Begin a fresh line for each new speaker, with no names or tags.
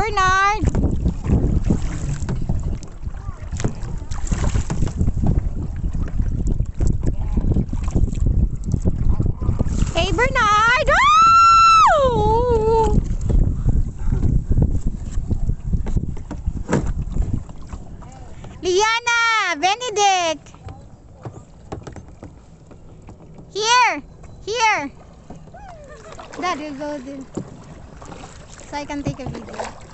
Bernard! Hey, Bernard! Oh! Liana! Benedict! Here! Here! Dad, we'll go there. So I can take a video.